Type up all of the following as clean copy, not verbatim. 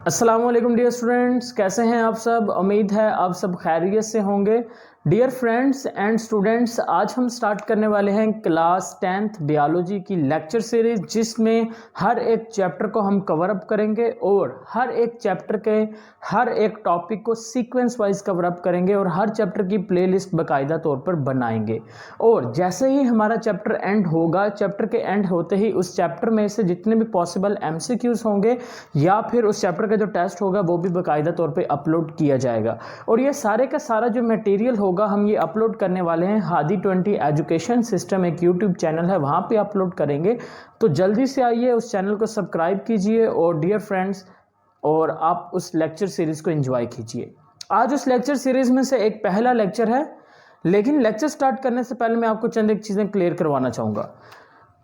अस्सलाम वालेकुम dear students, कैसे हैं आप सब। उम्मीद है आप सब खैरियत से होंगे। डियर फ्रेंड्स एंड स्टूडेंट्स, आज हम स्टार्ट करने वाले हैं क्लास 10th बायोलॉजी की लेक्चर सीरीज, जिसमें हर एक चैप्टर को हम कवर अप करेंगे और हर एक चैप्टर के हर एक टॉपिक को सीक्वेंस वाइज कवर अप करेंगे और हर चैप्टर की प्लेलिस्ट बाकायदा तौर पर बनाएंगे। और जैसे ही हमारा चैप्टर एंड होगा, चैप्टर के एंड होते ही उस चैप्टर में से जितने भी पॉसिबल MCQs होंगे या फिर उस चैप्टर का जो टेस्ट होगा वो भी बाकायदा तौर पे अपलोड किया जाएगा। और ये सारे का सारा जो मटेरियल होगा हम ये अपलोड करने वाले हैं हादी 20 एजुकेशन सिस्टम, एक यूट्यूब चैनल है, वहाँ पे अपलोड करेंगे। तो जल्दी से आइए, उस चैनल को सब्सक्राइब कीजिए और डियर फ्रेंड्स, और आप उस लेक्चर सीरीज़ को एंजॉय कीजिए। आज उस लेक्चर सीरीज़ में से एक पहला लेक्चर है, लेकिन लेक्चर स्टार्ट करने से पहले मैं आपको चंद एक चीज़ें क्लियर करवाना चाहूँगा।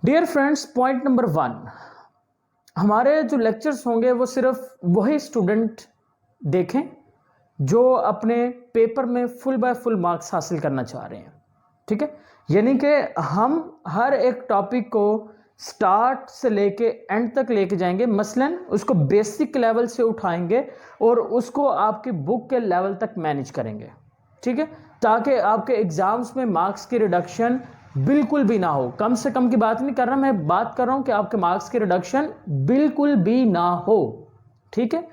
डियर फ्रेंड्स, पॉइंट नंबर 1, हमारे जो लेक्चर्स होंगे वो सिर्फ वही स्टूडेंट देखें जो अपने पेपर में फुल बाय फुल मार्क्स हासिल करना चाह रहे हैं, ठीक है। यानी कि हम हर एक टॉपिक को स्टार्ट से लेके एंड तक लेके जाएंगे। मसलन उसको बेसिक लेवल से उठाएंगे और उसको आपकी बुक के लेवल तक मैनेज करेंगे, ठीक है, ताकि आपके एग्जाम्स में मार्क्स की रिडक्शन बिल्कुल भी ना हो। कम से कम की बात नहीं कर रहा, मैं बात कर रहा हूं कि आपके मार्क्स की रिडक्शन बिल्कुल भी ना हो, ठीक है।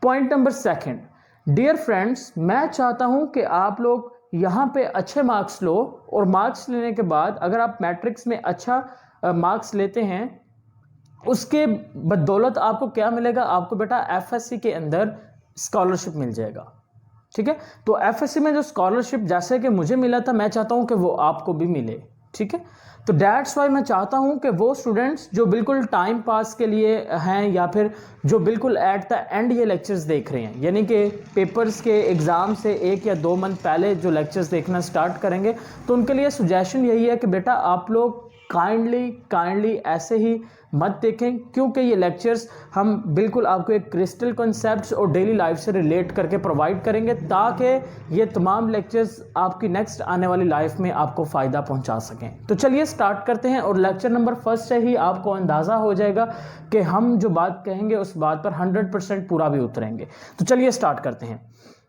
पॉइंट नंबर 2, डियर फ्रेंड्स, मैं चाहता हूं कि आप लोग यहां पे अच्छे मार्क्स लो और मार्क्स लेने के बाद अगर आप मैट्रिक्स में अच्छा मार्क्स लेते हैं, उसके बदौलत आपको क्या मिलेगा, आपको बेटा FSC के अंदर स्कॉलरशिप मिल जाएगा, ठीक है। तो FSC में जो स्कॉलरशिप जैसे कि मुझे मिला था, मैं चाहता हूं कि वो आपको भी मिले, ठीक है। तो दैट्स वाई मैं चाहता हूं कि वो स्टूडेंट्स जो बिल्कुल टाइम पास के लिए हैं या फिर जो बिल्कुल एट द एंड ये लेक्चर्स देख रहे हैं, यानी कि पेपर्स के एग्ज़ाम से 1 या 2 मंथ पहले जो लेक्चर्स देखना स्टार्ट करेंगे, तो उनके लिए सुजेशन यही है कि बेटा आप लोग काइंडली ऐसे ही मत देखें, क्योंकि ये लेक्चर्स हम बिल्कुल आपको एक क्रिस्टल कॉन्सेप्ट्स और डेली लाइफ से रिलेट करके प्रोवाइड करेंगे, ताकि ये तमाम लेक्चर्स आपकी नेक्स्ट आने वाली लाइफ में आपको फ़ायदा पहुंचा सकें। तो चलिए स्टार्ट करते हैं, और लेक्चर नंबर 1 से ही आपको अंदाज़ा हो जाएगा कि हम जो बात कहेंगे उस बात पर 100% पूरा भी उतरेंगे। तो चलिए स्टार्ट करते हैं।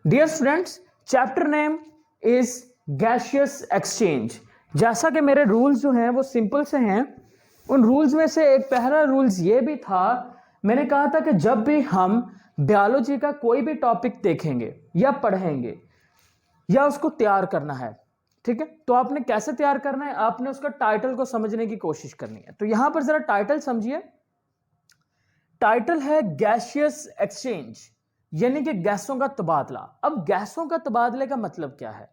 Dear students, chapter name is gaseous exchange. जैसा कि मेरे रूल्स जो हैं वो सिंपल से हैं, उन रूल्स में से एक पहला रूल्स ये भी था, मैंने कहा था कि जब भी हम बायोलॉजी का कोई भी टॉपिक देखेंगे या पढ़ेंगे या उसको तैयार करना है, ठीक है, तो आपने कैसे तैयार करना है, आपने उसका टाइटल को समझने की कोशिश करनी है। तो यहां पर जरा टाइटल समझिए। टाइटल है गैसियस एक्सचेंज, यानी कि गैसों का तबादला। अब गैसों का तबादले का मतलब क्या है?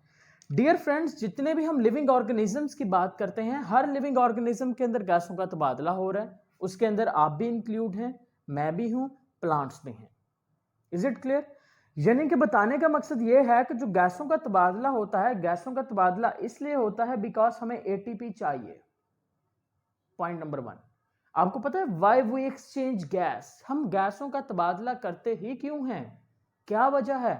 डियर फ्रेंड्स, जितने भी हम लिविंग ऑर्गेनिजम्स की बात करते हैं, हर लिविंग ऑर्गेनिज्म के अंदर गैसों का तबादला हो रहा है। उसके अंदर आप भी इंक्लूड हैं, मैं भी हूं, प्लांट्स भी हैं। Is it clear? यानी कि बताने का मकसद यह है कि जो गैसों का तबादला होता है, गैसों का तबादला इसलिए होता है बिकॉज हमें ATP चाहिए। पॉइंट नंबर 1, आपको पता है वाई वी एक्सचेंज गैस, हम गैसों का तबादला करते ही क्यों हैं, क्या वजह है?